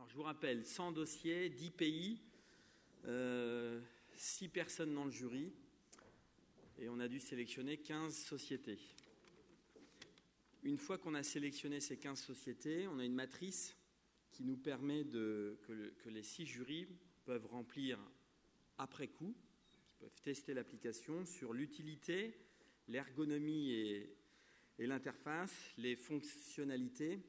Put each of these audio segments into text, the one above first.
Alors, je vous rappelle, 100 dossiers, 10 pays, 6 personnes dans le jury, et on a dû sélectionner 15 sociétés. Une fois qu'on a sélectionné ces 15 sociétés, on a une matrice qui nous permet que les 6 jurys peuvent remplir après coup, qui peuvent tester l'application sur l'utilité, l'ergonomie et l'interface, les fonctionnalités.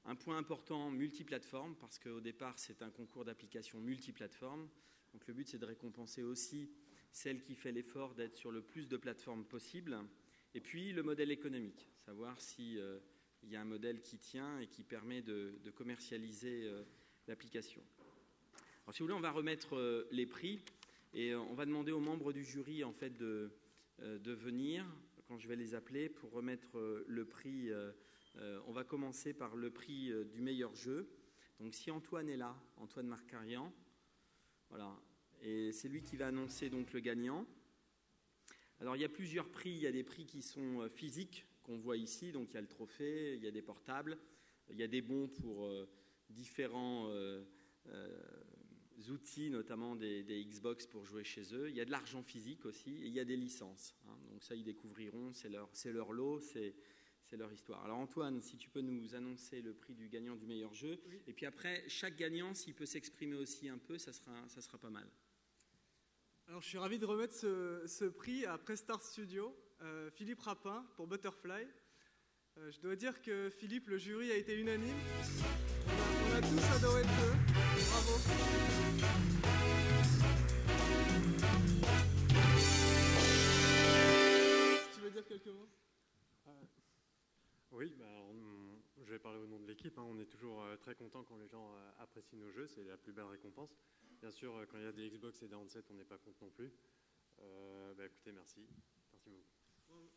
Un point important, multiplateforme, parce qu'au départ, c'est un concours d'application multiplateforme. Donc le but, c'est de récompenser aussi celle qui fait l'effort d'être sur le plus de plateformes possible. Et puis, le modèle économique, savoir s'il y a un modèle qui tient et qui permet de commercialiser l'application. Alors, si vous voulez, on va remettre les prix et on va demander aux membres du jury en fait, de venir, quand je vais les appeler, pour remettre le prix. On va commencer par le prix du meilleur jeu. Donc, si Antoine est là, Antoine Marcarian, voilà, et c'est lui qui va annoncer donc le gagnant. Alors, il y a plusieurs prix. Il y a des prix qui sont physiques, qu'on voit ici. Donc, il y a le trophée, il y a des portables, il y a des bons pour différents outils, notamment des Xbox pour jouer chez eux. Il y a de l'argent physique aussi, et il y a des licences. Donc, ça, ils découvriront. C'est leur lot, c'est leur histoire. Alors, Antoine, si tu peux nous annoncer le prix du gagnant du meilleur jeu. Oui. Et puis après, chaque gagnant, s'il peut s'exprimer aussi un peu, ça sera pas mal. Alors, je suis ravi de remettre ce prix à Prestar Studio, Philippe Rapin pour Butterfly. Je dois dire que Philippe, le jury a été unanime. On a tous adoré le jeu. Bravo. Tu veux dire quelques mots ? Oui, je vais parler au nom de l'équipe. On est toujours très content quand les gens apprécient nos jeux. C'est la plus belle récompense. Bien sûr, quand il y a des Xbox et des handsets, on n'est pas contre non plus. Écoutez, merci. Merci beaucoup.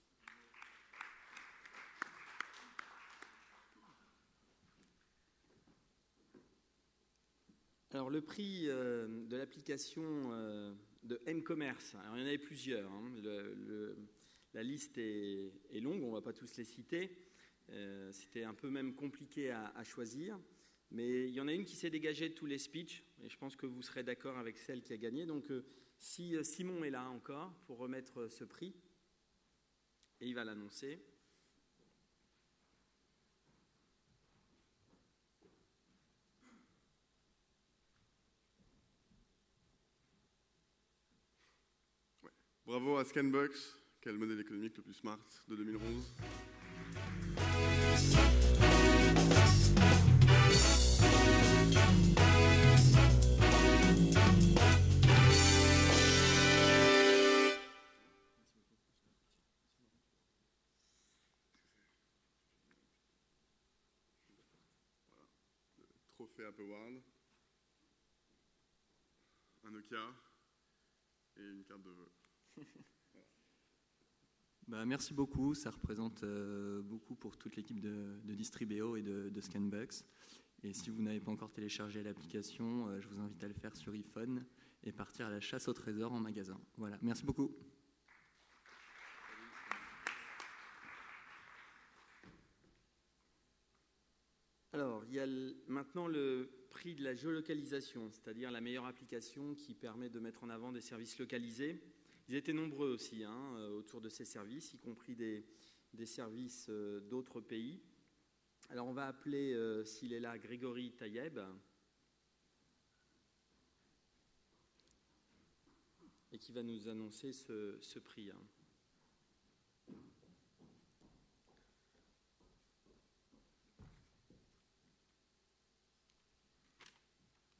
Alors, le prix de l'application de M-Commerce, alors, il y en avait plusieurs. La liste est longue, on ne va pas tous les citer. C'était un peu même compliqué à choisir. Mais il y en a une qui s'est dégagée de tous les speeches, et je pense que vous serez d'accord avec celle qui a gagné. Donc, si Simon est là encore pour remettre ce prix, et il va l'annoncer. Ouais. Bravo à Scanbox, qui est le modèle économique le plus smart de 2011. Trophée Apple World, un Nokia et une carte de vœux. Merci beaucoup, ça représente beaucoup pour toute l'équipe de Distribeo et de Scanbox. Et si vous n'avez pas encore téléchargé l'application, je vous invite à le faire sur iPhone et partir à la chasse au trésor en magasin. Voilà, merci beaucoup. Alors, il y a maintenant le prix de la géolocalisation, c'est-à-dire la meilleure application qui permet de mettre en avant des services localisés. Ils étaient nombreux aussi autour de ces services, y compris des services d'autres pays. Alors, on va appeler, s'il est là, Grégory Taïeb, et qui va nous annoncer ce prix.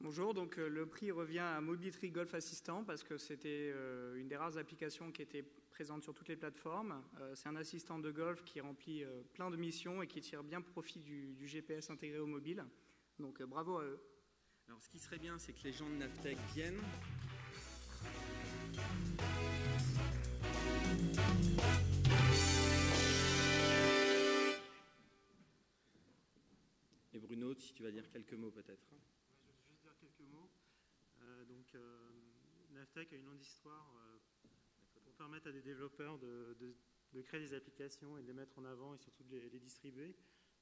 Bonjour, donc le prix revient à Mobility Golf Assistant parce que c'était une des rares applications qui était présente sur toutes les plateformes. C'est un assistant de golf qui remplit plein de missions et qui tire bien profit du GPS intégré au mobile. Donc bravo à eux. Alors ce qui serait bien, c'est que les gens de Navtech viennent. Et Bruno, si tu vas dire quelques mots peut-être. Quelques mots. Navtech a une longue histoire pour permettre à des développeurs de créer des applications et de les mettre en avant et surtout de les distribuer.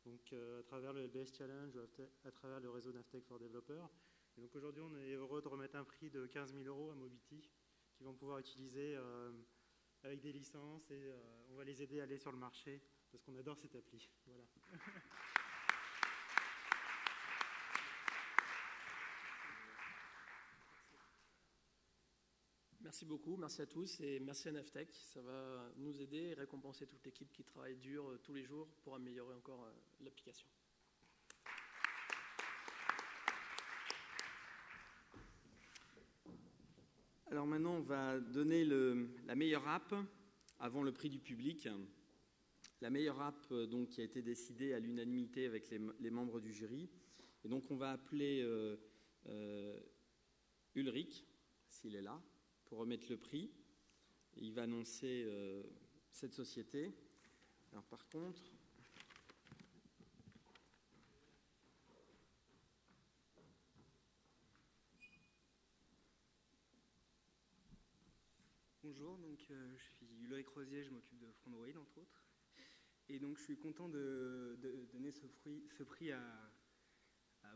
donc à travers le LBS Challenge, à travers le réseau Navtech for Developers. Et donc aujourd'hui, on est heureux de remettre un prix de 15 000 € à Mobity, qu'ils vont pouvoir utiliser avec des licences, et on va les aider à aller sur le marché, parce qu'on adore cette appli. Voilà. Merci beaucoup, merci à tous et merci à Navtech. Ça va nous aider et récompenser toute l'équipe qui travaille dur tous les jours pour améliorer encore l'application. Alors maintenant, on va donner la meilleure app avant le prix du public. La meilleure app donc, qui a été décidée à l'unanimité avec les membres du jury. Et donc on va appeler Ulrich, s'il est là, pour remettre le prix. Et il va annoncer cette société. Alors par contre... Bonjour, donc je suis Ulrich Rosier, je m'occupe de Frandroid entre autres. Et donc je suis content de donner ce prix à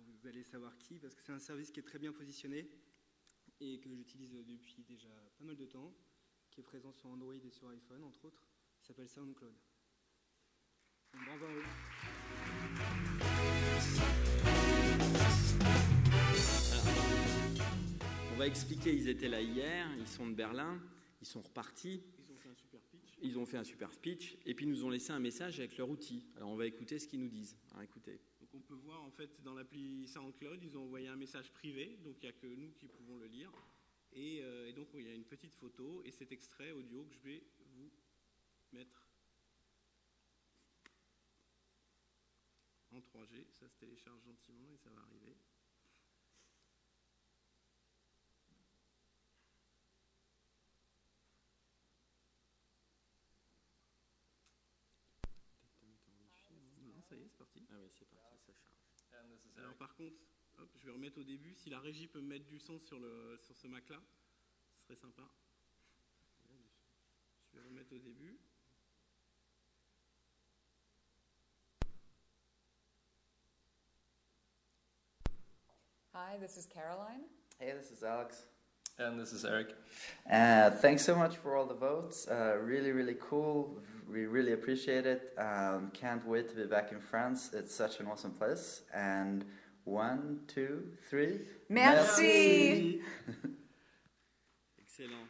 vous allez savoir qui, parce que c'est un service qui est très bien positionné et que j'utilise depuis déjà pas mal de temps, qui est présent sur Android et sur iPhone entre autres. Il s'appelle SoundCloud. Donc, bravo à eux. On va expliquer, ils étaient là hier, ils sont de Berlin, ils sont repartis. Ils ont fait un super speech et puis ils nous ont laissé un message avec leur outil. Alors on va écouter ce qu'ils nous disent. Alors écoutez. Donc on peut voir en fait dans l'appli SoundCloud, ils ont envoyé un message privé, donc il n'y a que nous qui pouvons le lire. Et donc il y a une petite photo et cet extrait audio que je vais vous mettre en 3G. Ça se télécharge gentiment et ça va arriver. Ça y est, c'est parti. Ah oui, c'est parti, ça charge. Alors par contre, hop, je vais remettre au début. Si la régie peut me mettre du son sur ce Mac-là, ce serait sympa. Je vais remettre au début. Hi, this is Caroline. Hey, this is Alex. And this is Eric. Thanks so much for all the votes. Really, really cool. We really appreciate it. Can't wait to be back in France. It's such an awesome place. And 1, 2, 3. Merci. Excellent.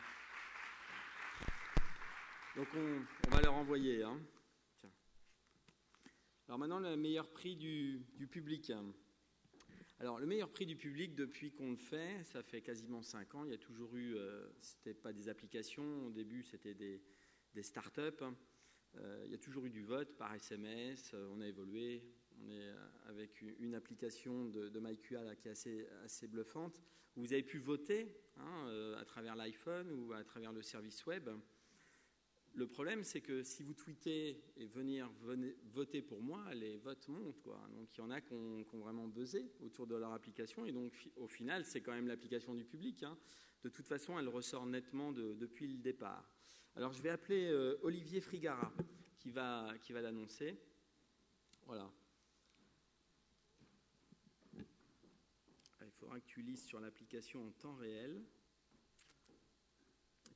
Donc on va leur envoyer. Hein. Tiens. Alors maintenant, le meilleur prix du public. Alors, le meilleur prix du public, depuis qu'on le fait, ça fait quasiment 5 ans. Il y a toujours eu, c'était pas des applications, au début c'était des startups. Il y a toujours eu du vote par SMS, on a évolué. On est avec une application de MyQA là, qui est assez bluffante. Vous avez pu voter à travers l'iPhone ou à travers le service web. Le problème, c'est que si vous tweetez et venez voter pour moi, les votes montent, quoi. Donc, il y en a qui ont vraiment buzzé autour de leur application. Et donc, au final, c'est quand même l'application du public. Hein. De toute façon, elle ressort nettement depuis le départ. Alors, je vais appeler Olivier Frigara, qui va l'annoncer. Voilà. Il faudra que tu lises sur l'application en temps réel.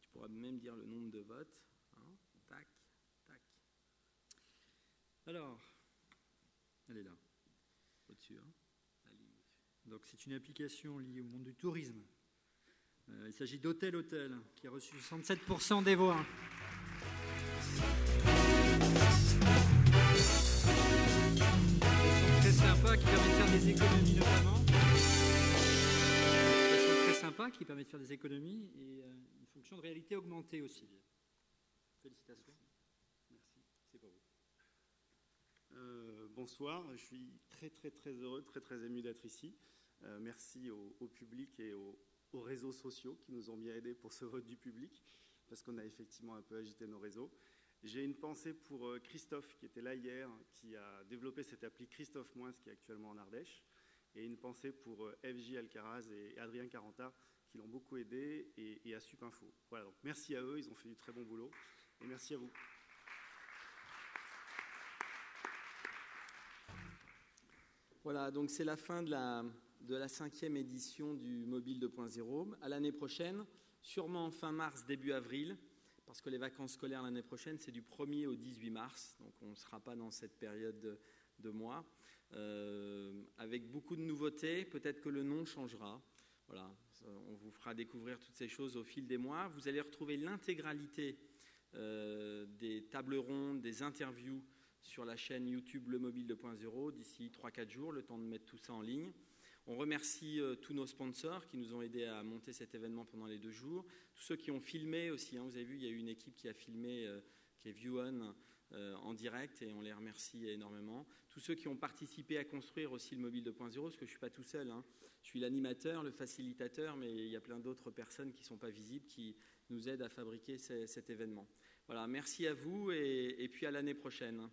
Tu pourras même dire le nombre de votes. Tac, tac. Alors, elle est là, au-dessus. Hein. Donc c'est une application liée au monde du tourisme. Il s'agit d'Hôtel qui a reçu 67% des voix. Très sympa qui permet de faire des économies notamment. Très sympa qui permet de faire des économies et une fonction de réalité augmentée aussi. Félicitations. Merci. C'est pour vous. Bonsoir, je suis très heureux, très ému d'être ici. Merci au public et aux réseaux sociaux qui nous ont bien aidés pour ce vote du public, parce qu'on a effectivement un peu agité nos réseaux. J'ai une pensée pour Christophe qui était là hier, qui a développé cette appli Christophe Moins, qui est actuellement en Ardèche, et une pensée pour FJ Alcaraz et Adrien Caranta qui l'ont beaucoup aidé, et à Supinfo. Voilà, donc merci à eux, ils ont fait du très bon boulot. Et merci à vous. Voilà, donc c'est la fin de la 5e édition du Mobile 2.0. À l'année prochaine, sûrement fin mars, début avril, parce que les vacances scolaires l'année prochaine, c'est du 1er au 18 mars, donc on ne sera pas dans cette période de mois. Avec beaucoup de nouveautés, peut-être que le nom changera. Voilà, on vous fera découvrir toutes ces choses au fil des mois. Vous allez retrouver l'intégralité des tables rondes, des interviews sur la chaîne YouTube Le Mobile 2.0 d'ici 3-4 jours, le temps de mettre tout ça en ligne. On remercie tous nos sponsors qui nous ont aidés à monter cet événement pendant les 2 jours. Tous ceux qui ont filmé aussi, hein, vous avez vu, il y a eu une équipe qui a filmé, qui est ViewOn en direct, et on les remercie énormément. Tous ceux qui ont participé à construire aussi le Mobile 2.0, parce que je ne suis pas tout seul, hein. Je suis l'animateur, le facilitateur, mais il y a plein d'autres personnes qui ne sont pas visibles, qui nous aident à fabriquer cet événement. Voilà, merci à vous et puis à l'année prochaine.